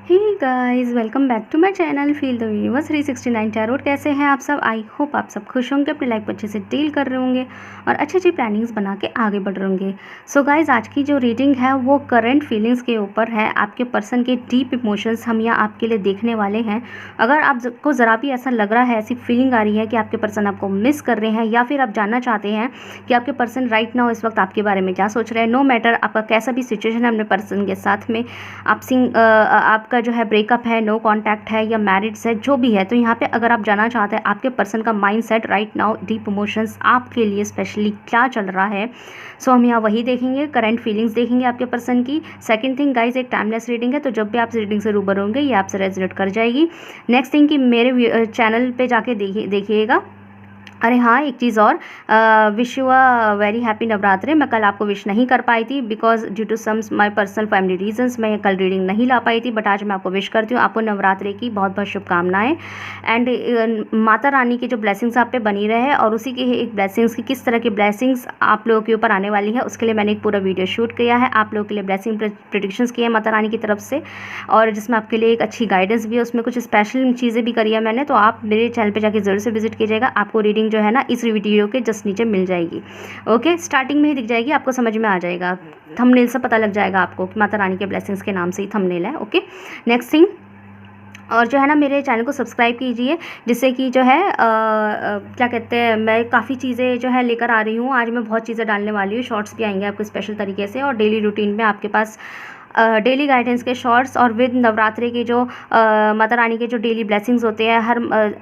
Hey guys, welcome back to my channel feel the universe 369 tarot. कैसे हैं आप सब? आई होप आप सब खुश होंगे, अपनी लाइफ को अच्छे से डील कर रहे होंगे और अच्छी अच्छी प्लानिंग्स बना के आगे बढ़ रहे होंगे। सो गाइस, आज की जो रीडिंग है वो करंट फीलिंग्स के ऊपर है। आपके पर्सन के डीप इमोशंस हम यहाँ आपके लिए देखने वाले हैं। अगर आपको ज़रा भी ऐसा लग रहा है, ऐसी फीलिंग आ रही है कि आपके पर्सन आपको मिस कर रहे हैं या फिर आप जानना चाहते हैं कि आपके पर्सन राइट नाउ इस वक्त आपके बारे में क्या सोच रहे हैं, नो मैटर आपका कैसा भी सिचुएशन है अपने पर्सन के साथ में, आपका जो है ब्रेकअप है, नो कांटेक्ट है या मैरिज है, जो भी है, तो यहाँ पे अगर आप जानना चाहते हैं आपके पर्सन का mindset right now, deep emotions आपके लिए स्पेशली क्या चल रहा है, सो हम यहाँ वही देखेंगे, करंट फीलिंग्स देखेंगे आपके पर्सन की। सेकंड थिंग गाइज, एक टाइमलेस रीडिंग है, तो जब भी आप रीडिंग से रूबरू होंगे ये आपसे रेजोनेट कर जाएगी। नेक्स्ट थिंग कि मेरे चैनल पे जाके देखिएगा। अरे हाँ, एक चीज़ और, wish you a very happy Navratri. मैं कल आपको विश नहीं कर पाई थी because due two sums my personal family reasons मैं कल रीडिंग नहीं ला पाई थी, बट आज मैं आपको विश करती हूँ। आपको नवरात्रि की बहुत बहुत शुभकामनाएं एंड माता रानी की जो ब्लेसिंग्स आप पे बनी रहे और उसी की एक ब्लेसिंग्स की किस तरह की ब्लेसिंग्स आप लोगों के ऊपर आने वाली है उसके लिए मैंने एक पूरा वीडियो शूट किया है। आप लोगों के लिए ब्लेसिंग प्रेडिक्शंस किए हैं माता रानी की तरफ से और जिसमें आपके लिए एक अच्छी गाइडेंस भी है, उसमें कुछ स्पेशल चीज़ें भी करी है मैंने, तो आप मेरे चैनल पे जाके ज़रूर से विजिट कीजिएगा। आपको रीडिंग जो है ना इस वीडियो के जस्ट नीचे मिल जाएगी। ओके, स्टार्टिंग में ही दिख जाएगी, आपको समझ में आ जाएगा, थंबनेल से पता लग जाएगा आपको कि माता रानी के ब्लेसिंग्स के नाम से ही थंबनेल है। ओके, नेक्स्ट थिंग, और जो है ना मेरे चैनल को सब्सक्राइब कीजिए जिससे कि जो है क्या कहते हैं, मैं काफ़ी चीज़ें जो है लेकर आ रही हूँ। आज मैं बहुत चीज़ें डालने वाली हूँ, शॉर्ट्स भी आएंगे आपको स्पेशल तरीके से और डेली रूटीन में आपके पास डेली गाइडेंस के शॉर्ट्स और विद नवरात्रि के जो माता रानी के जो डेली ब्लेसिंग्स होते हैं।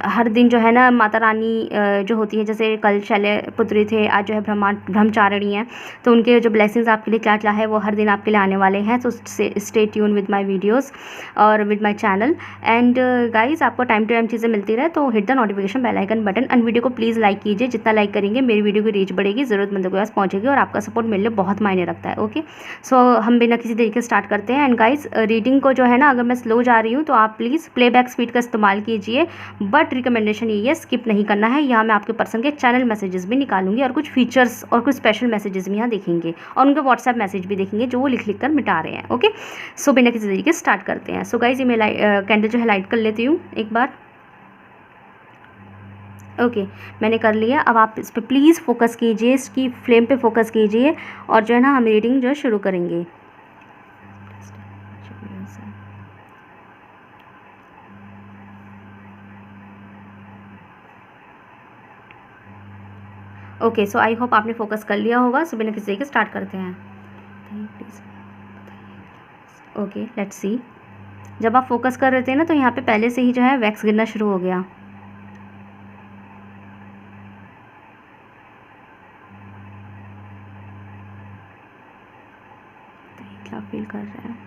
हर दिन जो है ना माता रानी जो होती है, जैसे कल शैलपुत्री थे, आज जो है ब्रह्मचारिणी हैं, तो उनके जो ब्लेसिंग्स आपके लिए क्या क्या है वो हर दिन आपके लिए आने वाले हैं। तो stay tune with my videos और with my channel and guys, आपको टाइम टू टाइम चीज़ें मिलती रहे तो hit the notification bell icon button and video को प्लीज़ लाइक कीजिए। जितना लाइक करेंगे मेरी वीडियो की रीच बढ़ेगी, ज़रूरतमंदों के पास पहुँचेगी और आपका सपोर्ट मेरे लिए बहुत मायने रखता है। ओके, सो हम बिना किसी तरीके स्टार्ट करते हैं। एंड गाइस, रीडिंग को जो है ना अगर मैं स्लो जा रही हूँ तो आप प्लीज़ प्लेबैक स्पीड का इस्तेमाल कीजिए, बट रिकमेंडेशन ये है स्किप नहीं करना है। यहाँ मैं आपके पर्सन के चैनल मैसेजेस भी निकालूंगी और कुछ फीचर्स और कुछ स्पेशल मैसेजेस भी यहाँ देखेंगे और उनके व्हाट्सएप मैसेज भी देखेंगे जो वो लिख कर मिटा रहे हैं। ओके, सो बिना किसी तरीके स्टार्ट करते हैं। सो गाइस, ये मैं कैंडल जो है लाइट कर लेती हूँ एक बार। ओके, मैंने कर लिया। अब आप इस पर प्लीज़ फोकस कीजिए, इसकी फ्लेम पे फोकस कीजिए और जो है ना हम रीडिंग जो है शुरू करेंगे। ओके, सो आई होप आपने फोकस कर लिया होगा। सो बिना किसी तरीके स्टार्ट करते हैं। Okay, let's see. जब आप फोकस कर रहे थे ना तो यहाँ पे पहले से ही जो है वैक्स गिरना शुरू हो गया। क्या फील कर रहे हैं?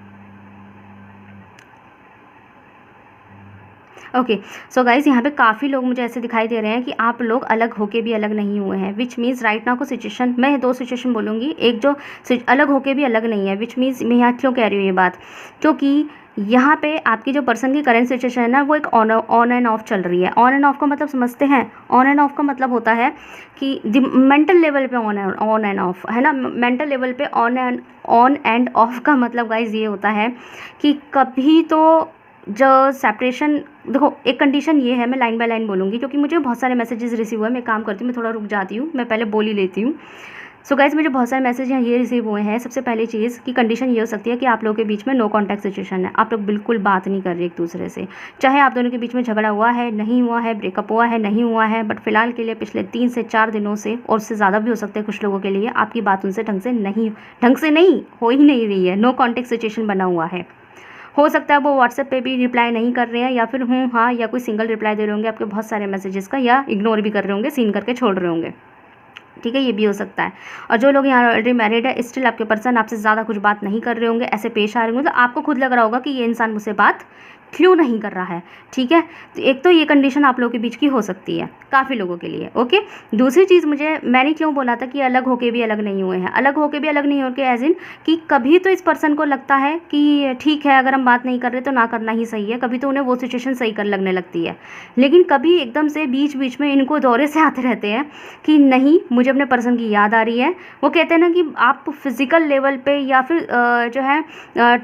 ओके, सो गाइज़, यहाँ पे काफ़ी लोग मुझे ऐसे दिखाई दे रहे हैं कि आप लोग अलग होके भी अलग नहीं हुए हैं, विच मीन्स राइट नाउ को सिचुएशन, मैं दो सिचुएशन बोलूँगी, एक जो अलग होके भी अलग नहीं है, विच मीन्स मैं यहाँ क्यों कह रही हूँ ये बात, क्योंकि यहाँ पे आपकी जो पर्सन की करंट सिचुएशन है ना वो एक ऑन एंड ऑफ चल रही है। ऑन एंड ऑफ का मतलब समझते हैं? ऑन एंड ऑफ का मतलब होता है कि मेंटल लेवल पे ऑन एंड ऑफ है ना, मेंटल लेवल पे ऑन एंड ऑफ का मतलब गाइज ये होता है कि कभी तो जो सेपरेशन, देखो एक कंडीशन ये है, मैं लाइन बाय लाइन बोलूँगी क्योंकि मुझे बहुत सारे मैसेजेस रिसीव हुए। मैं काम करती हूँ, मैं थोड़ा रुक जाती हूँ, मैं पहले बोल ही लेती हूँ। सो गाइज, मुझे बहुत सारे मैसेज यहाँ ये रिसीव हुए हैं। सबसे पहली चीज़ की कंडीशन ये हो सकती है कि आप लोगों के बीच में नो कॉन्टैक्ट सिचुएशन है, आप लोग बिल्कुल बात नहीं कर रहे एक दूसरे से, चाहे आप दोनों के बीच में झगड़ा हुआ है, नहीं हुआ है, ब्रेकअप हुआ है, नहीं हुआ है, बट फिलहाल के लिए पिछले 3 से 4 दिनों से और उससे ज़्यादा भी हो सकते हैं कुछ लोगों के लिए, आपकी बात उनसे ढंग से नहीं हो ही नहीं रही है, नो कॉन्टैक्ट सिचुएशन बना हुआ है। हो सकता है वो व्हाट्सएप पे भी रिप्लाई नहीं कर रहे हैं या फिर हाँ या कोई सिंगल रिप्लाई दे रहे होंगे आपके बहुत सारे मैसेजेस का, या इग्नोर भी कर रहे होंगे, सीन करके छोड़ रहे होंगे। ठीक है, ये भी हो सकता है। और जो लोग यहाँ ऑलरेडी मैरिड है, स्टिल आपके पर्सन आपसे ज़्यादा कुछ बात नहीं कर रहे होंगे, ऐसे पेश आ रहे होंगे, तो आपको खुद लग रहा होगा कि ये इंसान मुझसे बात क्यों नहीं कर रहा है, ठीक है। तो एक तो ये कंडीशन आप लोगों के बीच की हो सकती है काफ़ी लोगों के लिए, ओके। दूसरी चीज़, मैंने क्यों बोला था कि अलग होके भी अलग नहीं हुए हैं, अलग होके भी अलग नहीं होके एज इन कि कभी तो इस पर्सन को लगता है कि ठीक है अगर हम बात नहीं कर रहे तो ना करना ही सही है, कभी तो उन्हें वो सिचुएशन सही कर लगने लगती है। लेकिन कभी एकदम से बीच बीच में इनको दौरे से आते रहते हैं कि नहीं मुझे अपने पर्सन की याद आ रही है। वो कहते हैं ना कि आप फिज़िकल लेवल पे या फिर जो है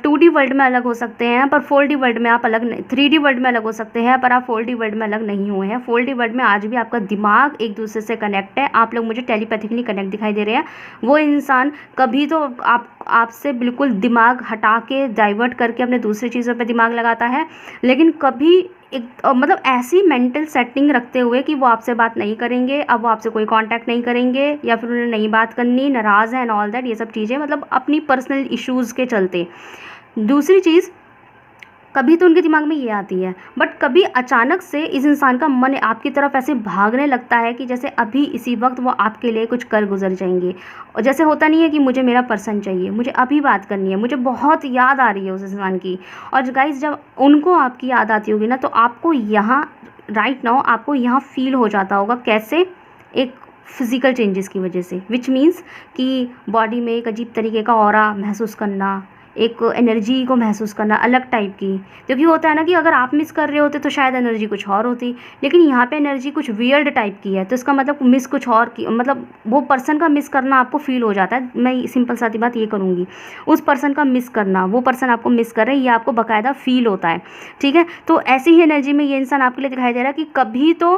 2D वर्ल्ड में अलग हो सकते हैं पर 4D वर्ल्ड में आप अलग नहीं, 3D वर्ल्ड में अलग हो सकते हैं पर आप 4D वर्ल्ड में अलग नहीं हुए हैं। 4D वर्ल्ड में आज भी आपका दिमाग एक दूसरे से कनेक्ट है, आप लोग मुझे टेलीपैथिकली कनेक्ट दिखाई दे रहे हैं। वो इंसान कभी तो आपसे बिल्कुल दिमाग हटा के डाइवर्ट करके अपने दूसरी चीज़ों पर दिमाग लगाता है, लेकिन कभी एक मतलब ऐसी मेंटल सेटिंग रखते हुए कि वो आपसे बात नहीं करेंगे, अब वो आपसे कोई कांटेक्ट नहीं करेंगे या फिर उन्हें नहीं बात करनी, नाराज़ है एंड ऑल दैट, ये सब चीज़ें मतलब अपनी पर्सनल इश्यूज़ के चलते। दूसरी चीज़, कभी तो उनके दिमाग में ये आती है बट कभी अचानक से इस इंसान का मन आपकी तरफ ऐसे भागने लगता है कि जैसे अभी इसी वक्त वो आपके लिए कुछ कर गुजर जाएंगे। और जैसे होता नहीं है कि मुझे मेरा पर्सन चाहिए, मुझे अभी बात करनी है, मुझे बहुत याद आ रही है उस इंसान की। और गाइस जब उनको आपकी याद आती होगी ना तो आपको यहाँ राइट नाउ आपको यहाँ फील हो जाता होगा कैसे, एक फिज़िकल चेंजेस की वजह से, विच मीन्स कि बॉडी में एक अजीब तरीके का ऑरा महसूस करना, एक एनर्जी को महसूस करना अलग टाइप की। क्योंकि होता है ना कि अगर आप मिस कर रहे होते तो शायद एनर्जी कुछ और होती, लेकिन यहाँ पे एनर्जी कुछ वियर्ड टाइप की है, तो इसका मतलब मिस कुछ और की, मतलब वो पर्सन का मिस करना आपको फील हो जाता है। मैं सिंपल सादी बात ये करूँगी, उस पर्सन का मिस करना, वो पर्सन आपको मिस कर रहे हैं, ये आपको बाकायदा फील होता है, ठीक है। तो ऐसी ही एनर्जी में ये इंसान आपके लिए दिखाई दे रहा है कि कभी तो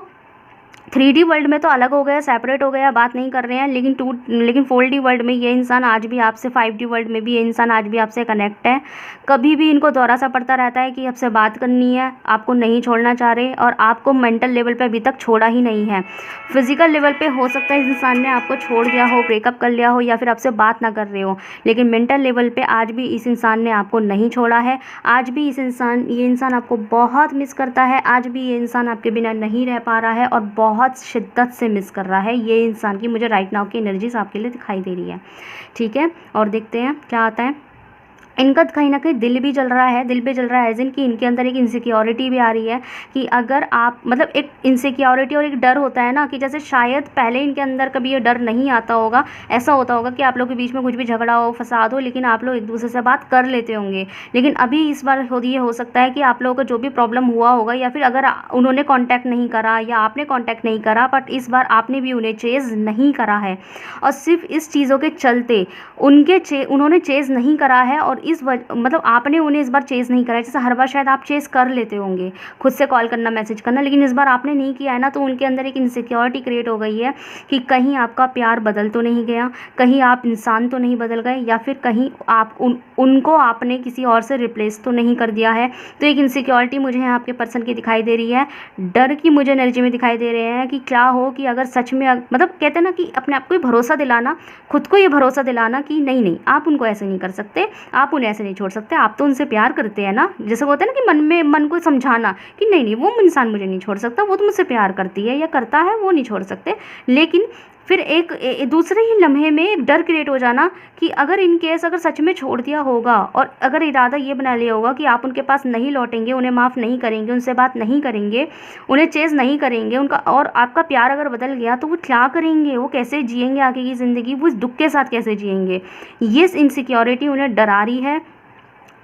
3D वर्ल्ड में तो अलग हो गया, सेपरेट हो गया, बात नहीं कर रहे हैं, लेकिन 4D वर्ल्ड में ये इंसान आज भी आपसे, 5D वर्ल्ड में भी ये इंसान आज भी आपसे कनेक्ट है। कभी भी इनको दौरा सा पड़ता रहता है कि आपसे बात करनी है, आपको नहीं छोड़ना चाह रहे और आपको मेंटल लेवल पे अभी तक छोड़ा ही नहीं है। फिजिकल लेवल पे हो सकता है इस इंसान ने आपको छोड़ दिया हो, ब्रेकअप कर लिया हो या फिर आपसे बात ना कर रहे हो, लेकिन मेंटल लेवल पे आज भी इस इंसान ने आपको नहीं छोड़ा है। आज भी ये इंसान आपको बहुत मिस करता है, आज भी ये इंसान आपके बिना नहीं रह पा रहा है और बहुत शिद्दत से मिस कर रहा है। ये इंसान की मुझे राइट नाउ की एनर्जीज आपके लिए दिखाई दे रही है, ठीक है। और देखते हैं क्या आता है। इनका कहीं ना कहीं दिल भी जल रहा है, दिल भी जल रहा है एज इन कि इनके अंदर एक इनसिक्योरिटी भी आ रही है कि अगर आप मतलब एक इनसिक्योरिटी और एक डर होता है ना कि जैसे शायद पहले इनके अंदर कभी ये डर नहीं आता होगा, ऐसा होता होगा कि आप लोग के बीच में कुछ भी झगड़ा हो, फसाद हो, लेकिन आप लोग एक दूसरे से बात कर लेते होंगे। लेकिन अभी इस बार ये हो सकता है कि आप लोगों को जो भी प्रॉब्लम हुआ होगा या फिर अगर उन्होंने कॉन्टैक्ट नहीं करा या आपने कॉन्टैक्ट नहीं करा, बट इस बार आपने भी उन्हें चेज़ नहीं करा है और सिर्फ इस चीज़ों के चलते उन्होंने चेज़ नहीं करा है और मतलब आपने उन्हें इस बार चेज़ नहीं करा है। जैसे हर बार शायद आप चेज़ कर लेते होंगे, खुद से कॉल करना, मैसेज करना, लेकिन इस बार आपने नहीं किया है ना, तो उनके अंदर एक इनसिक्योरिटी क्रिएट हो गई है कि कहीं आपका प्यार बदल तो नहीं गया, कहीं आप इंसान तो नहीं बदल गए या फिर कहीं आप उनको आपने किसी और से रिप्लेस तो नहीं कर दिया है। तो एक इनसिक्योरिटी मुझे यहाँ आपके पर्सन की दिखाई दे रही है, डर की मुझे एनर्जी में दिखाई दे रहे हैं कि क्या हो कि अगर सच में मतलब कहते हैं ना कि अपने आप को भरोसा दिलाना, खुद को ये भरोसा दिलाना कि नहीं आप उनको ऐसे नहीं कर सकते, आप उन्हें ऐसे नहीं छोड़ सकते, आप तो उनसे प्यार करते हैं ना। जैसे होता है ना कि मन को समझाना कि नहीं वो इंसान मुझे नहीं छोड़ सकता, वो तो मुझसे प्यार करती है या करता है, वो नहीं छोड़ सकते। लेकिन फिर एक दूसरे ही लम्हे में एक डर क्रिएट हो जाना कि अगर इन केस अगर सच में छोड़ दिया होगा और अगर इरादा ये बना लिया होगा कि आप उनके पास नहीं लौटेंगे, उन्हें माफ़ नहीं करेंगे, उनसे बात नहीं करेंगे, उन्हें चेज़ नहीं करेंगे उनका, और आपका प्यार अगर बदल गया तो वो क्या करेंगे, वो कैसे जिएंगे आगे की ज़िंदगी, वो इस दुख के साथ कैसे जिएंगे। ये इनसिक्योरिटी उन्हें डरा रही है,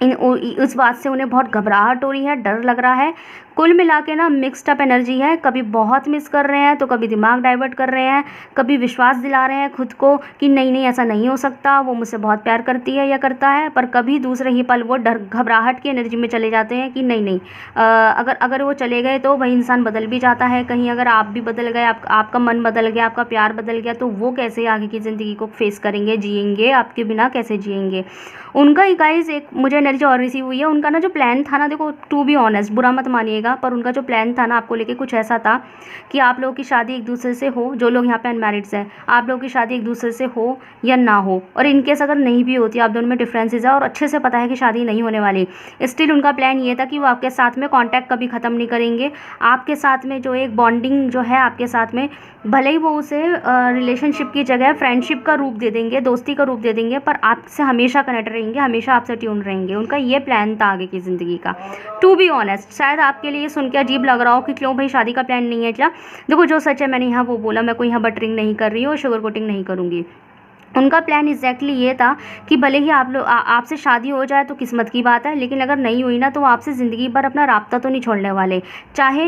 उस बात से उन्हें बहुत घबराहट हो रही है, डर लग रहा है। कुल मिला के ना मिक्स्ड अप एनर्जी है, कभी बहुत मिस कर रहे हैं तो कभी दिमाग डाइवर्ट कर रहे हैं, कभी विश्वास दिला रहे हैं खुद को कि नहीं ऐसा नहीं हो सकता, वो मुझसे बहुत प्यार करती है या करता है, पर कभी दूसरे ही पल वो डर घबराहट की एनर्जी में चले जाते हैं कि नहीं अगर वो चले गए तो वही इंसान बदल भी जाता है, कहीं अगर आप भी बदल गए, आपका मन बदल गया, आपका प्यार बदल गया, तो वो कैसे आगे की ज़िंदगी को फेस करेंगे, जिएंगे, आपके बिना कैसे जिएंगे। उनका ही गाइस एक मुझे एनर्जी और रिसीव हुई है। उनका ना जो प्लान था ना, देखो टू बी ऑनेस्ट, बुरा मत मानिएगा, पर उनका जो प्लान था ना आपको लेके कुछ ऐसा था कि आप लोगों की शादी एक दूसरे से हो, जो लोग यहाँ पे अनमैरिड्स हैं, आप लोगों की शादी एक दूसरे से हो या ना हो, और इनकेस अगर नहीं भी होती, आप दोनों में डिफरेंसेस है और अच्छे से पता है कि शादी नहीं होने वाली, स्टिल उनका प्लान ये था कि वो आपके साथ में कॉन्टैक्ट कभी ख़त्म नहीं करेंगे, आपके साथ में जो एक बॉन्डिंग जो है आपके साथ में, भले ही वो उसे रिलेशनशिप की जगह फ्रेंडशिप का रूप दे देंगे, दोस्ती का रूप दे देंगे, पर आपसे हमेशा कनेक्ट रहेंगे, हमेशा आपसे ट्यून रहेंगे। उनका ये प्लान था आगे की ज़िंदगी का। टू बी ऑनेस्ट, शायद आपके लिए सुन के अजीब लग रहा हो कि क्यों भाई शादी का प्लान नहीं है क्या। देखो जो सच है मैंने यहाँ वो बोला, मैं कोई यहाँ बटरिंग नहीं कर रही हूँ और शुगर कोटिंग नहीं करूँगी। उनका प्लान एग्जैक्टली ये था कि भले ही आप लोग आपसे शादी हो जाए तो किस्मत की बात है, लेकिन अगर नहीं हुई ना तो वो आपसे ज़िंदगी भर अपना राब्ता तो नहीं छोड़ने वाले। चाहे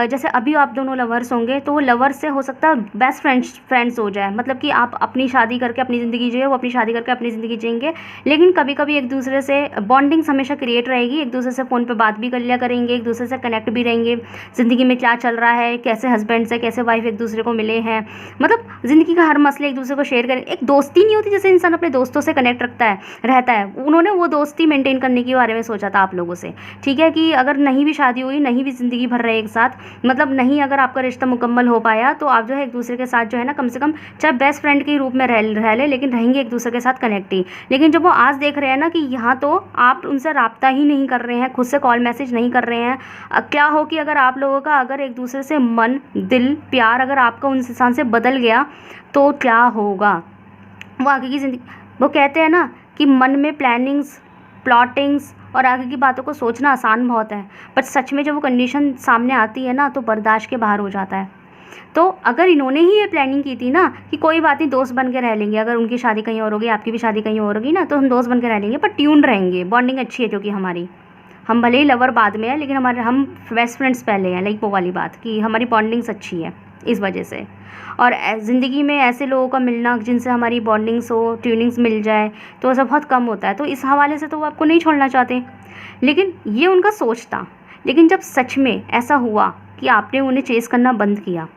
जैसे अभी आप दोनों लवर्स होंगे तो वो लवर्स से हो सकता है बेस्ट फ्रेंड्स हो जाए, मतलब कि आप अपनी शादी करके अपनी ज़िंदगी जिए, वो अपनी शादी करके अपनी ज़िंदगी जिएंगे, लेकिन कभी कभी एक दूसरे से बॉन्डिंग्स हमेशा क्रिएट रहेगी, एक दूसरे से फ़ोन पर बात भी कर लिया करेंगे, एक दूसरे से कनेक्ट भी रहेंगे, ज़िंदगी में क्या चल रहा है, कैसे हस्बैंड से कैसे वाइफ एक दूसरे को मिले हैं, मतलब ज़िंदगी का हर मसले एक दूसरे को शेयर करें। एक दोस्ती नहीं होती जैसे इंसान अपने दोस्तों से कनेक्ट रहता है, उन्होंने वो दोस्ती मेंटेन करने के बारे में सोचा था आप लोगों से। ठीक है कि अगर नहीं भी शादी हुई, नहीं भी ज़िंदगी भर रहे एक साथ, मतलब नहीं अगर आपका रिश्ता मुकम्मल हो पाया तो आप जो है एक दूसरे के साथ जो है ना कम से कम चाहे बेस्ट फ्रेंड के रूप में रह ले, लेकिन रहेंगे एक दूसरे के साथ कनेक्ट ही। लेकिन जब वो आज देख रहे हैं ना कि यहाँ तो आप उनसे रब्ता ही नहीं कर रहे हैं, खुद से कॉल मैसेज नहीं कर रहे हैं, क्या हो कि अगर आप लोगों का अगर एक दूसरे से मन दिल प्यार अगर आपका उन इंसान से बदल गया तो क्या होगा, वो आगे की ज़िंदगी। वो कहते हैं ना कि मन में प्लानिंग्स प्लॉटिंग्स और आगे की बातों को सोचना आसान बहुत है, पर सच में जब वो कंडीशन सामने आती है ना तो बर्दाश्त के बाहर हो जाता है। तो अगर इन्होंने ही ये प्लानिंग की थी ना कि कोई बात नहीं दोस्त बन के रह लेंगे, अगर उनकी शादी कहीं और होगी आपकी भी शादी कहीं और होगी ना तो हम दोस्त बन के रह लेंगे, पर ट्यून रहेंगे, बॉन्डिंग अच्छी है क्योंकि हमारी, हम भले ही लवर बाद में है लेकिन हम बेस्ट फ्रेंड्स पहले हैं, लाइक वो वाली बात कि हमारी बॉन्डिंग्स अच्छी है इस वजह से। और ज़िंदगी में ऐसे लोगों का मिलना जिनसे हमारी बॉन्डिंग्स हो, ट्यूनिंग्स मिल जाए तो ऐसा बहुत कम होता है, तो इस हवाले से तो वो आपको नहीं छोड़ना चाहते। लेकिन ये उनका सोच था, लेकिन जब सच में ऐसा हुआ कि आपने उन्हें चेज़ करना बंद किया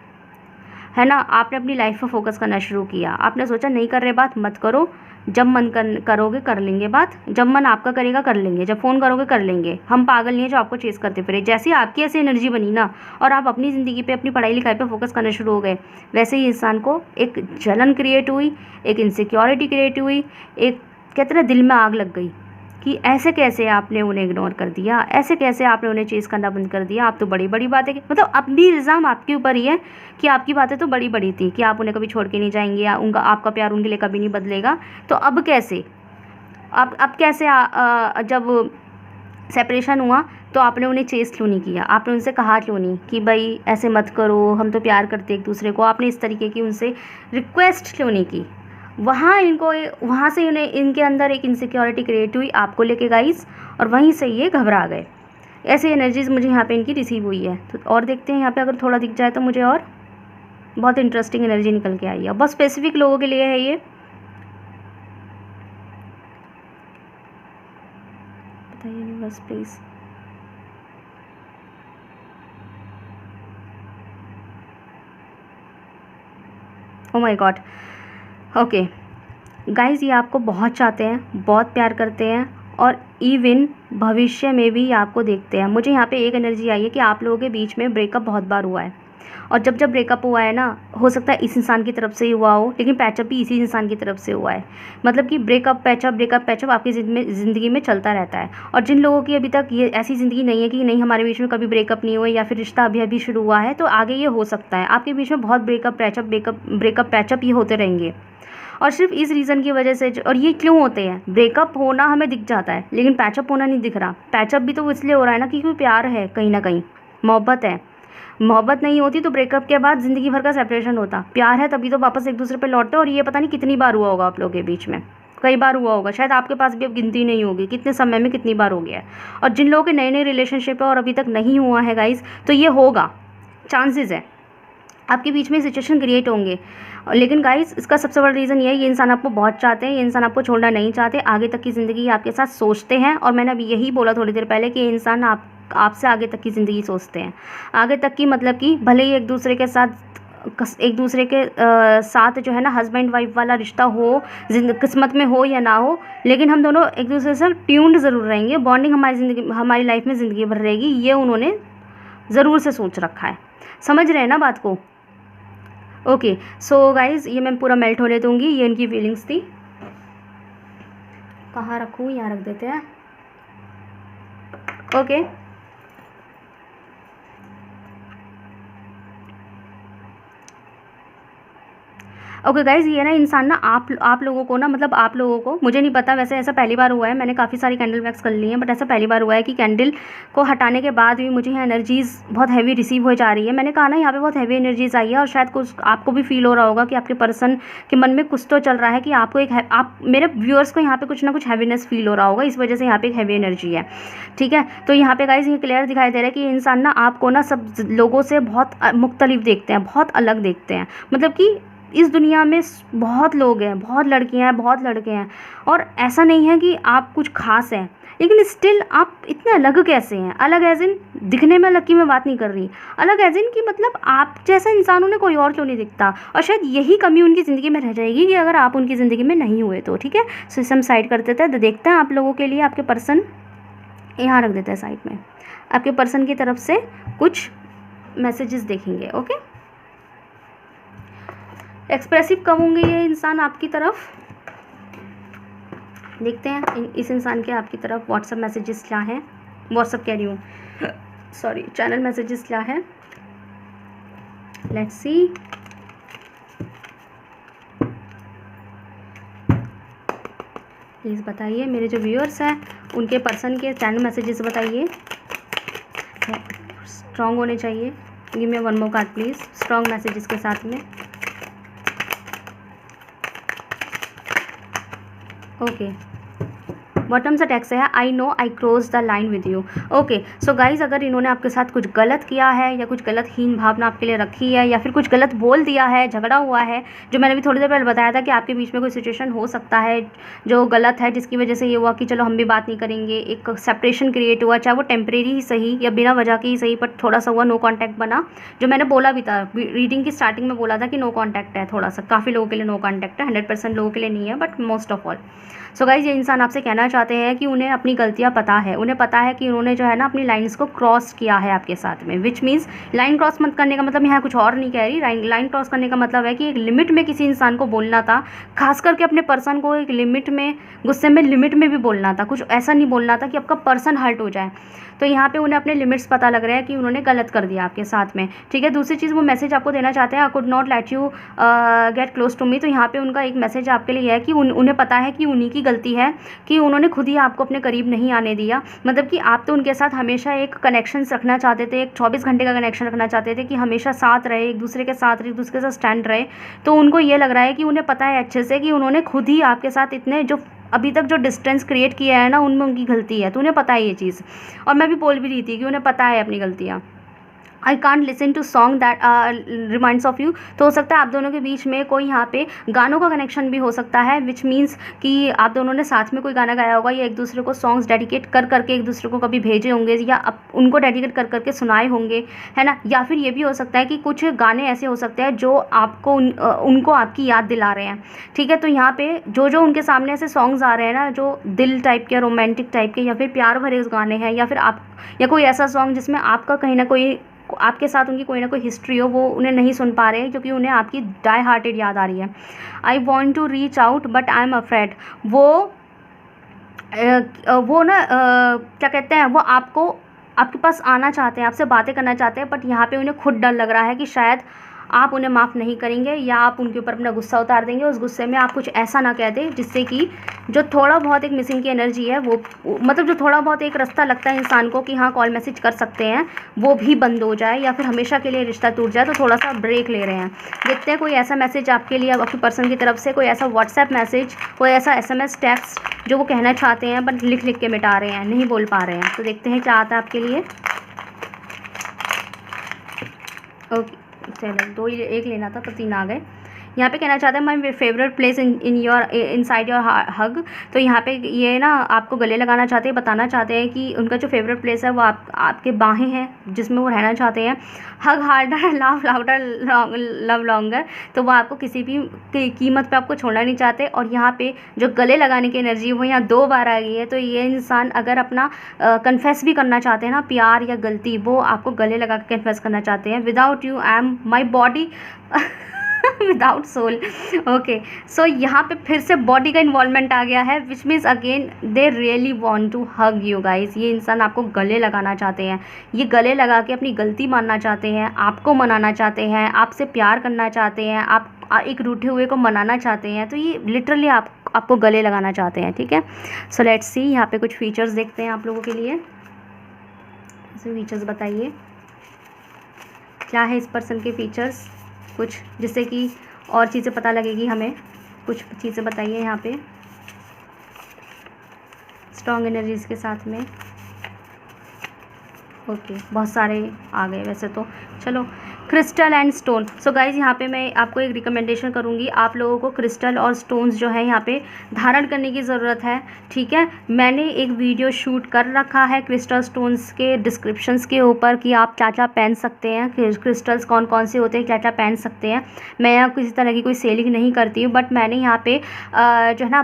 है ना, आपने अपनी लाइफ पर फोकस करना शुरू किया, आपने सोचा नहीं कर रहे बात मत करो, जब मन करोगे कर लेंगे बात, जब मन आपका करेगा कर लेंगे, जब फ़ोन करोगे कर लेंगे, हम पागल नहीं है जो आपको चेज़ करते फिरे। जैसे ही आपकी ऐसी एनर्जी बनी ना और आप अपनी ज़िंदगी पे अपनी पढ़ाई लिखाई पे फोकस करना शुरू हो गए, वैसे ही इंसान को एक जलन क्रिएट हुई, एक इनसिक्योरिटी क्रिएट हुई, एक कहते हैं दिल में आग लग गई कि ऐसे कैसे आपने उन्हें इग्नोर कर दिया, ऐसे कैसे आपने उन्हें चेज़ करना बंद कर दिया, आप तो बड़ी बड़ी बातें, मतलब अब भी इल्ज़ाम आपके ऊपर ही है कि आपकी बातें तो बड़ी बड़ी थी कि आप उन्हें कभी छोड़ के नहीं जाएंगे या उनका आपका प्यार उनके लिए कभी नहीं बदलेगा, तो अब कैसे अब कैसे जब सेपरेशन हुआ तो आपने उन्हें चेज़ क्यों नहीं किया, आपने उनसे कहा क्यों नहीं कि भाई ऐसे मत करो, हम तो प्यार करते एक दूसरे को, आपने इस तरीके की उनसे रिक्वेस्ट क्यों नहीं की। वहाँ से उन्हें इनके अंदर एक इनसिक्योरिटी क्रिएट हुई आपको लेके गाइस, और वहीं से ये घबरा गए। ऐसी एनर्जीज मुझे यहाँ पे इनकी रिसीव हुई है, तो और देखते हैं यहाँ पे अगर थोड़ा दिख जाए तो मुझे और बहुत इंटरेस्टिंग एनर्जी निकल के आई है, बहुत स्पेसिफिक लोगों के लिए है ये, बताइए universe please. Oh my God, okay guys, ये आपको बहुत चाहते हैं, बहुत प्यार करते हैं और इवन भविष्य में भी आपको देखते हैं। मुझे यहाँ पे एक एनर्जी आई है कि आप लोगों के बीच में ब्रेकअप बहुत बार हुआ है, और जब जब ब्रेकअप हुआ है ना, हो सकता है इस इंसान की तरफ से ही हुआ हो, लेकिन पैचअप भी इसी इंसान की तरफ से हुआ है। मतलब कि ब्रेकअप पैचअप आपकी ज़िंदगी में चलता रहता है। और जिन लोगों की अभी तक ये ऐसी ज़िंदगी नहीं है कि नहीं हमारे बीच में कभी ब्रेकअप नहीं हुआ या फिर रिश्ता अभी अभी शुरू हुआ है, तो आगे ये हो सकता है आपके बीच में बहुत ब्रेकअप पैचअप ये होते रहेंगे। और सिर्फ इस रीज़न की वजह से, और ये क्यों होते हैं, ब्रेकअप होना हमें दिख जाता है लेकिन पैचअप होना नहीं दिख रहा। पैचअप भी तो इसलिए हो रहा है ना क्योंकि प्यार है, कहीं ना कहीं मोहब्बत है। मोहब्बत नहीं होती तो ब्रेकअप के बाद ज़िंदगी भर का सेपरेशन होता, प्यार है तभी तो वापस एक दूसरे पे लौटते। और ये पता नहीं कितनी बार हुआ होगा आप लोगों के बीच में, कई बार हुआ होगा, शायद आपके पास भी अब गिनती नहीं होगी कितने समय में कितनी बार हो गया है। और जिन लोगों के नए नए रिलेशनशिप है और अभी तक नहीं हुआ है गाइस, तो ये होगा, चांसेस है आपके बीच में सिचुएशन क्रिएट होंगे। लेकिन गाइस इसका सबसे बड़ा रीज़न ये है, ये इंसान आपको बहुत चाहते हैं, ये इंसान आपको छोड़ना नहीं चाहते, आगे तक की ज़िंदगी आपके साथ सोचते हैं। और मैंने अभी यही बोला थोड़ी देर पहले कि ये इंसान आपसे आगे तक की ज़िंदगी सोचते हैं। आगे तक की मतलब कि भले ही एक दूसरे के साथ जो है ना हस्बैंड वाइफ वाला रिश्ता हो, किस्मत में हो या ना हो, लेकिन हम दोनों एक दूसरे से ट्यून्ड ज़रूर रहेंगे, बॉन्डिंग हमारी लाइफ में ज़िंदगी भर रहेगी, ये उन्होंने ज़रूर से सोच रखा है। समझ रहे हैं ना बात को। ओके सो गाइज़, ये मैं पूरा मेल्ट होने दूंगी, ये इनकी फीलिंग्स थी। कहाँ रखूँ, यहाँ रख देते हैं। ओके ओके गाइज़, ये ना इंसान ना आप लोगों को ना, मतलब आप लोगों को, मुझे नहीं पता वैसे, ऐसा पहली बार हुआ है, मैंने काफ़ी सारी कैंडल वैक्स कर ली हैं, बट ऐसा पहली बार हुआ है कि कैंडल को हटाने के बाद भी मुझे यहाँ एनर्जीज़ बहुत हैवी रिसीव हो जा रही है। मैंने कहा ना यहाँ पे बहुत हैवी एनर्जीज़ आई है, और शायद कुछ आपको भी फील हो रहा होगा कि आपके पर्सन के मन में कुछ तो चल रहा है, कि आपको आप मेरे व्यूअर्स को यहाँ पे कुछ ना कुछ हैवीनेस फील हो रहा होगा, इस वजह से यहाँ पे एक हैवी एनर्जी है। ठीक है, तो यहाँ पे गाइज़ ये क्लियर दिखाई दे रहा है कि इंसान ना आपको ना सब लोगों से बहुत मुख्तलिफ देखते हैं, बहुत अलग देखते हैं। मतलब कि इस दुनिया में बहुत लोग हैं, बहुत लड़कियां हैं, बहुत लड़के हैं, और ऐसा नहीं है कि आप कुछ खास हैं, लेकिन स्टिल आप इतने अलग कैसे हैं? अलग एज इन दिखने में अलग की मैं बात नहीं कर रही, अलग एज इन कि मतलब आप जैसा इंसान उन्हें कोई और क्यों नहीं दिखता, और शायद यही कमी उनकी ज़िंदगी में रह जाएगी कि अगर आप उनकी ज़िंदगी में नहीं हुए तो। ठीक है, सो इसे हम साइड कर देते हैं। तो देखते हैं आप लोगों के लिए आपके पर्सन, यहाँ रख देते हैं साइड में, आपके पर्सन की तरफ से कुछ मैसेजेस देखेंगे। ओके, एक्सप्रेसिव कब होंगे ये इंसान आपकी तरफ, देखते हैं इस इंसान के आपकी तरफ व्हाट्सएप मैसेजेस क्या हैं, व्हाट्सएप कह रही हूँ, सॉरी, चैनल मैसेजेस क्या है। लेट्स सी, प्लीज़ बताइए, मेरे जो व्यूअर्स हैं उनके पर्सन के चैनल मैसेजेस बताइए, स्ट्रॉन्ग होने चाहिए। Give me one more card please, strong messages के साथ में। ओके, बॉटम से टेक्स्ट है, I know I cross the line with you. Okay, so guys, अगर इन्होंने आपके साथ कुछ गलत किया है, या कुछ गलत हीन भावना आपके लिए रखी है, या फिर कुछ गलत बोल दिया है, झगड़ा हुआ है, जो मैंने भी थोड़ी देर पहले बताया था कि आपके बीच में कोई सिचुएशन हो सकता है जो गलत है, जिसकी वजह से ये हुआ कि चलो हम भी बात नहीं करेंगे, एक सेपरेशन क्रिएट हुआ, चाहे वो टेम्परेरी ही सही या बिना वजह की ही सही, बट थोड़ा सा हुआ, नो कॉन्टैक्ट बना, जो मैंने बोला भी था रीडिंग की स्टार्टिंग में, बोला था कि नो कॉन्टैक्ट है, थोड़ा सा काफ़ी लोगों के लिए नो कॉन्टैक्ट है, 100% लोगों के लिए नहीं है, but most of all. So guys, ये इंसान आपसे कहना चाहते हैं कि उन्हें अपनी गलतियां पता है, उन्हें पता है कि उन्होंने जो है ना अपनी लाइंस को क्रॉस किया है आपके साथ में, विच मीन्स लाइन क्रॉस मत करने का मतलब यहाँ कुछ और नहीं कह रही, लाइन क्रॉस करने का मतलब है कि एक लिमिट में किसी इंसान को बोलना था, खास करके अपने पर्सन को एक लिमिट में, गुस्से में लिमिट में भी बोलना था, कुछ ऐसा नहीं बोलना था कि आपका पर्सन हर्ट हो जाए। तो यहाँ पे उन्हें अपने लिमिट्स पता लग रहे हैं कि उन्होंने गलत कर दिया आपके साथ में। ठीक है, दूसरी चीज़ वो मैसेज आपको देना चाहते हैं, I could not let you get close to me. तो यहाँ पे उनका एक मैसेज आपके लिए है कि उन्हें पता है कि उन्हीं की गलती है कि उन्होंने खुद ही आपको अपने करीब नहीं आने दिया। मतलब कि आप तो उनके साथ हमेशा एक कनेक्शन रखना चाहते थे, एक 24 घंटे का कनेक्शन रखना चाहते थे, कि हमेशा साथ रहे, एक दूसरे के साथ रहे, एक दूसरे के साथ स्टैंड रहे। तो उनको ये लग रहा है कि उन्हें पता है अच्छे से कि उन्होंने खुद ही आपके साथ इतने जो अभी तक जो डिस्टेंस क्रिएट किया है ना, उनमें उनकी गलती है। तो उन्हें पता है ये चीज़, और मैं भी बोल भी रही थी कि उन्हें पता है अपनी गलतियाँ। I can't listen to song that reminds of you. तो हो सकता है आप दोनों के बीच में कोई यहाँ पे गानों का कनेक्शन भी हो सकता है, विच मीन्स कि आप दोनों ने साथ में कोई गाना गाया होगा, या एक दूसरे को सॉन्ग्स डेडिकेट कर करके एक दूसरे को कभी भेजे होंगे, या उनको डेडिकेट कर करके सुनाए होंगे, है ना। या फिर ये भी हो सकता है कि कुछ गाने ऐसे हो सकते हैं जो आपको उनको आपकी याद दिला रहे हैं। ठीक है, तो यहाँ पे जो उनके सामने ऐसे सॉन्ग्स आ रहे हैं ना, जो दिल टाइप के, रोमांटिक टाइप के, या फिर प्यार भरे गाने हैं, या फिर आप, या कोई ऐसा सॉन्ग जिसमें आपका कहीं ना कोई, आपके साथ उनकी कोई ना कोई हिस्ट्री हो, वो उन्हें नहीं सुन पा रहे हैं क्योंकि उन्हें आपकी डाई हार्टेड याद आ रही है। I want to reach out but I am afraid. वो ना क्या कहते हैं, वो आपके पास आना चाहते हैं, आपसे बातें करना चाहते हैं, बट यहाँ पे उन्हें खुद डर लग रहा है कि शायद आप उन्हें माफ़ नहीं करेंगे, या आप उनके ऊपर अपना गुस्सा उतार देंगे। उस गुस्से में आप कुछ ऐसा ना कह दें जिससे कि जो थोड़ा बहुत एक मिसिंग की एनर्जी है, वो मतलब जो थोड़ा बहुत एक रास्ता लगता है इंसान को कि हाँ कॉल मैसेज कर सकते हैं, वो भी बंद हो जाए, या फिर हमेशा के लिए रिश्ता टूट जाए। तो थोड़ा सा ब्रेक ले रहे हैं। देखते हैं कोई ऐसा मैसेज आपके लिए, आपके पर्सन की तरफ से कोई ऐसा व्हाट्सएप मैसेज, कोई ऐसा SMS टेक्स्ट जो वो कहना चाहते हैं बट लिख लिख के मिटा रहे हैं, नहीं बोल पा रहे हैं। तो देखते हैं क्या आता है आपके लिए। ओके, चलो एक लेना था तो 3 आ गए। यहाँ पे कहना चाहते हैं my favourite place inside your hug. तो यहाँ पे ये ना आपको गले लगाना चाहते हैं, बताना चाहते हैं कि उनका जो फेवरेट प्लेस है वो आपके बाहें हैं, जिसमें वो रहना चाहते हैं। Hug harder, laugh louder, love longer. तो वो आपको किसी भी कीमत पे आपको छोड़ना नहीं चाहते। और यहाँ पे जो गले लगाने की एनर्जी वो यहाँ 2 बार आ गई है। तो ये इंसान अगर अपना कन्फेस भी करना चाहते हैं ना, प्यार या गलती, वो आपको गले लगा के कन्फेस करना चाहते हैं। Without you I am my body without soul. Okay, so यहाँ पे फिर से बॉडी का इन्वॉल्वमेंट आ गया है, which means again they really want to hug you guys. ये इंसान आपको गले लगाना चाहते हैं, ये गले लगा के अपनी गलती मानना चाहते हैं, आपको मनाना चाहते हैं, आपसे प्यार करना चाहते हैं, एक रूठे हुए को मनाना चाहते हैं, तो ये लिटरली आपको गले लगाना चाहते हैं, ठीक है। सो लेट्स सी, यहाँ पे कुछ फीचर्स देखते हैं आप लोगों के लिए। इसमें फीचर्स बताइए क्या है इस पर्सन के फीचर्स, कुछ जिससे कि और चीज़ें पता लगेगी हमें, कुछ चीज़ें बताइए यहाँ पे स्ट्रॉन्ग एनर्जीज़ के साथ में। ओके, बहुत सारे आ गए वैसे तो। चलो, crystal and stone. So guys, यहाँ पे मैं आपको एक रिकमेंडेशन करूँगी, आप लोगों को क्रिस्टल और स्टोन्स जो है यहाँ पे धारण करने की ज़रूरत है, ठीक है। मैंने एक वीडियो शूट कर रखा है क्रिस्टल स्टोन्स के डिस्क्रिप्शंस के ऊपर कि आप क्या क्या पहन सकते हैं, क्रिस्टल्स कौन कौन से होते हैं, क्या क्या पहन सकते हैं। मैं यहाँ किसी तरह की कोई सेलिंग नहीं करती हूँ, बट मैंने यहाँ पे जो है ना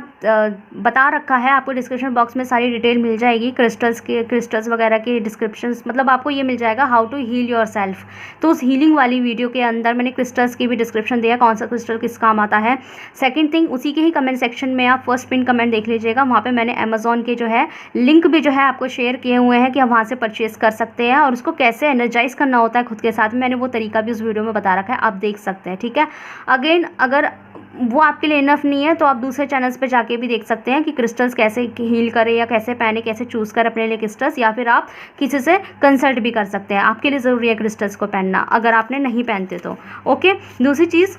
बता रखा है। आपको डिस्क्रिप्शन बॉक्स में सारी डिटेल मिल जाएगी क्रिस्टल्स वगैरह के डिस्क्रिप्शंस, मतलब आपको ये मिल जाएगा how to heal yourself. तो उस हीलिंग वाली वीडियो के अंदर मैंने क्रिस्टल्स की भी डिस्क्रिप्शन दिया, कौन सा क्रिस्टल किस काम आता है। सेकंड थिंग, उसी के ही कमेंट सेक्शन में आप फर्स्ट पिन कमेंट देख लीजिएगा, वहाँ पे मैंने अमेजोन के जो है लिंक भी जो है आपको शेयर किए हुए हैं कि आप वहाँ से परचेज कर सकते हैं, और उसको कैसे एनर्जाइज करना होता है खुद के साथ, मैंने वो तरीका भी उस वीडियो में बता रखा है, आप देख सकते हैं, ठीक है। अगेन, अगर वो आपके लिए इनफ नहीं है तो आप दूसरे चैनल्स पे जाके भी देख सकते हैं कि क्रिस्टल्स कैसे हील करें या कैसे पहने, कैसे चूज़ करें अपने लिए क्रिस्टल्स, या फिर आप किसी से कंसल्ट भी कर सकते हैं। आपके लिए ज़रूरी है क्रिस्टल्स को पहनना, अगर आपने नहीं पहनते तो। ओके, दूसरी चीज़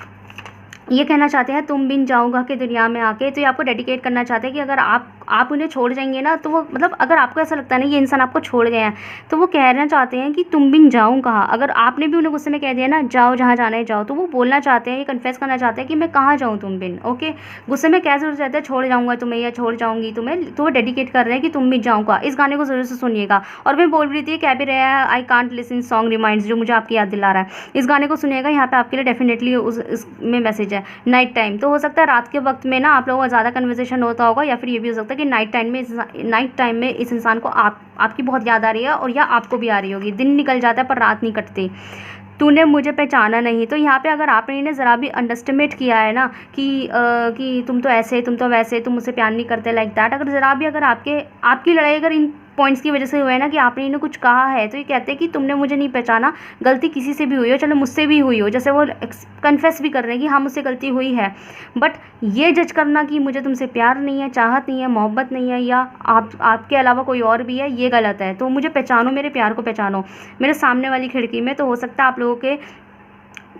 ये कहना चाहते हैं, तुम बिन जाऊँगा के दुनिया में आके, तो ये आपको डेडिकेट करना चाहते हैं कि अगर आप उन्हें छोड़ जाएंगे ना, तो वो मतलब अगर आपको ऐसा लगता है ना ये इंसान आपको छोड़ गए हैं, तो वो कहना चाहते हैं कि तुम बिन जाऊँ कहाँ। अगर आपने भी उन्हें गुस्से में कह दिया ना जाओ जहाँ जाना है जाओ, तो वो बोलना चाहते हैं, ये कन्फेस करना चाहते हैं कि मैं कहाँ जाऊँ तुम बिन। ओके, गुस्से में क्या जरूर चाहते हैं छोड़ जाऊँगा तुम्हें या छोड़ जाऊँगी तुम्हें, तो वो डेडिकेट कर रहे हैं कि तुम बिन जाऊँ कहाँ। इस गाने को ज़रूर से सुनिएगा। और मैं बोल रही थी क्या भी रहा है, आई कांट लिसन सॉन्ग रिमाइंड्स, जो मुझे आपकी याद दिला रहा है, इस गाने को सुनिएगा। यहाँ पे आपके लिए डेफिनेटली इसमें मैसेज है। नाइट टाइम, तो हो सकता है रात के वक्त में ना आप लोगों का ज़्यादा कन्वर्सेशन होता होगा, या फिर ये भी हो सकता है कि नाइट टाइम में इस इंसान को आपकी बहुत याद आ रही है, और या आपको भी आ रही होगी। दिन निकल जाता है पर रात नहीं कटती। तूने मुझे पहचाना नहीं, तो यहाँ पे अगर आपने इन्हें ज़रा भी अंडरस्टिमेट किया है ना कि तुम तो ऐसे, तुम तो वैसे, तुम मुझसे प्यार नहीं करते लाइक दैट, अगर ज़रा भी अगर आपकी लड़ाई अगर इन पॉइंट्स की वजह से हुआ है ना कि आपने इन्हें कुछ कहा है, तो ये कहते हैं कि तुमने मुझे नहीं पहचाना, गलती किसी से भी हुई हो, चलो मुझसे भी हुई हो, जैसे वो कन्फेस भी कर रहे हैं कि हाँ मुझसे गलती हुई है, बट ये जज करना कि मुझे तुमसे प्यार नहीं है, चाहत नहीं है, मोहब्बत नहीं है, या आपके अलावा कोई और भी है, ये गलत है। तो मुझे पहचानो, मेरे प्यार को पहचानो मेरे सामने वाली खिड़की में। तो हो सकता है आप लोगों के,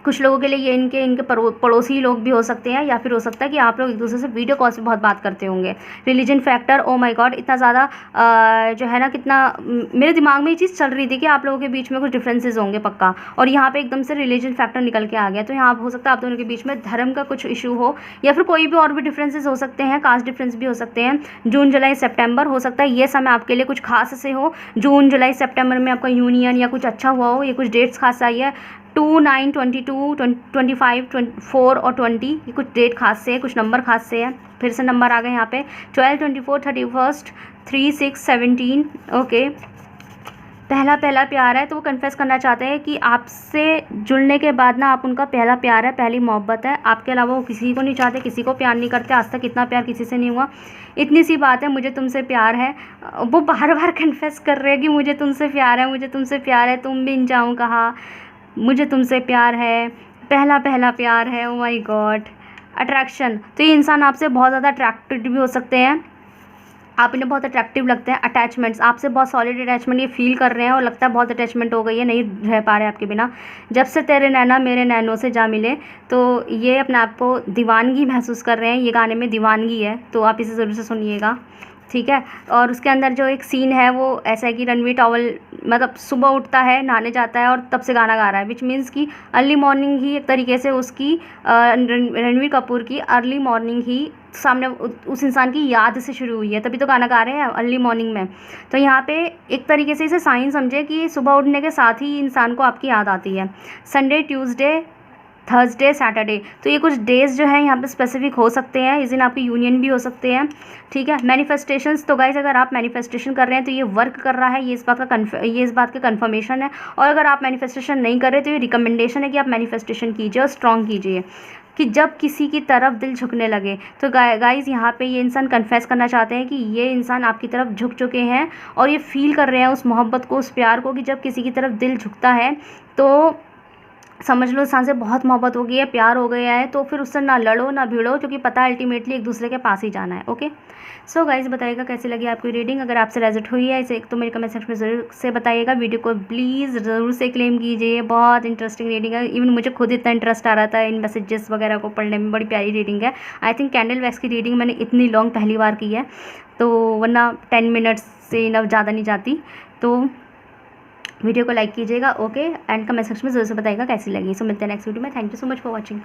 कुछ लोगों के लिए ये इनके पड़ोसी लोग भी हो सकते हैं, या फिर हो सकता है कि आप लोग एक दूसरे से वीडियो कॉल से बहुत बात करते होंगे। Religion factor, oh my God, इतना ज़्यादा जो है ना, कितना मेरे दिमाग में ये चीज़ चल रही थी कि आप लोगों के बीच में कुछ डिफरेंसेस होंगे पक्का, और यहाँ पे एकदम से रिलीजन फैक्टर निकल के आ गया। तो यहाँ हो सकता है आप दोनों के बीच में धर्म का कुछ इशू हो, या फिर कोई भी और भी डिफरेंसेस हो सकते हैं, कास्ट डिफरेंस भी हो सकते हैं। जून जुलाई सितंबर हो सकता है ये समय आपके लिए कुछ खास से हो, जून जुलाई सितंबर में आपका यूनियन या कुछ अच्छा हुआ हो, ये कुछ डेट्स खास आई है, 2, 9, 22, 25, 24 और 20, ये कुछ डेट खास से है, कुछ नंबर खास से है। फिर से नंबर आ गए यहाँ पे 12, 24, 31, 3, 6, 17। ओके, पहला प्यार है, तो वो कन्फेस करना चाहते हैं कि आपसे जुड़ने के बाद ना आप उनका पहला प्यार है, पहली मोहब्बत है। आपके अलावा वो किसी को नहीं चाहते, किसी को प्यार नहीं करते, आज तक इतना प्यार किसी से नहीं हुआ। इतनी सी बात है, मुझे तुमसे प्यार है। वो बार बार कन्फेस कर रहे हैं कि मुझे तुमसे प्यार है, मुझे तुमसे प्यार है, तुम बिन जाऊँ कहाँ, मुझे तुमसे प्यार है, पहला प्यार है। ओ माय गॉड, अट्रैक्शन, तो ये इंसान आपसे बहुत ज़्यादा अट्रैक्टेड भी हो सकते हैं, आप इन्हें बहुत अट्रैक्टिव लगते हैं। अटैचमेंट्स, आपसे बहुत सॉलिड अटैचमेंट ये फील कर रहे हैं, और लगता है बहुत अटैचमेंट हो गई है, नहीं रह पा रहे आपके बिना। जब से तेरे नैना मेरे नैनों से जा मिले, तो ये अपने आप को दीवानगी महसूस कर रहे हैं। ये गाने में दीवानगी है, तो आप इसे ज़रूर से सुनिएगा, ठीक है। और उसके अंदर जो एक सीन है वो ऐसा है कि रणवीर टॉवल मतलब सुबह उठता है, नहाने जाता है और तब से गाना गा रहा है, विच मीन्स कि अर्ली मॉर्निंग ही एक तरीके से उसकी रणवीर कपूर की अर्ली मॉर्निंग ही सामने उस इंसान की याद से शुरू हुई है, तभी तो गाना गा रहे हैं अर्ली मॉर्निंग में। तो यहाँ पे एक तरीके से इसे साइन समझे कि सुबह उठने के साथ ही इंसान को आपकी याद आती है। संडे, ट्यूसडे, थर्सडे, सैटरडे, तो ये कुछ डेज़ जो है यहाँ पे स्पेसिफिक हो सकते हैं, इस दिन आपकी यूनियन भी हो सकते हैं, ठीक है। मैनिफेस्टेशंस, तो गाइस अगर आप मैनिफेस्टेशन कर रहे हैं तो ये वर्क कर रहा है, ये इस बात का कन्फर्मेशन है। और अगर आप मैनिफेस्टेशन नहीं कर रहे तो ये रिकमेंडेशन है कि आप मैनिफेस्टेशन कीजिए और स्ट्रॉन्ग कीजिए कि जब किसी की तरफ दिल झुकने लगे। तो गाइस यहाँ पे ये इंसान कन्फेस करना चाहते हैं कि ये इंसान आपकी तरफ झुक चुके हैं, और ये फील कर रहे हैं उस मोहब्बत को, उस प्यार को, कि जब किसी की तरफ दिल झुकता है तो समझ लो इंसान से बहुत मोहब्बत हो गई है, प्यार हो गया है, तो फिर उससे ना लड़ो ना भिड़ो, क्योंकि पता है अल्टीमेटली एक दूसरे के पास ही जाना है। ओके, सो गाइज बताइएगा कैसी लगी आपकी रीडिंग। अगर आपसे रेजोनेट हुई है इसे तो मेरे कमेंट सेक्शन में ज़रूर से बताइएगा। वीडियो को प्लीज़ ज़रूर से क्लेम कीजिए, बहुत इंटरेस्टिंग रीडिंग है। इवन मुझे खुद इतना इंटरेस्ट आ रहा था इन मैसेजेस वगैरह को पढ़ने में। बड़ी प्यारी रीडिंग है। आई थिंक कैंडल वैक्स की रीडिंग मैंने इतनी लॉन्ग पहली बार की है, तो वरना 10 मिनट्स से ना ज़्यादा नहीं जाती। तो वीडियो को लाइक कीजिएगा। ओके, एंड कमेंट सेक्शन में ज़रूर से बताइएगा कैसी लगी। सो मिलते हैं नेक्स्ट वीडियो में। Thank you so much for watching.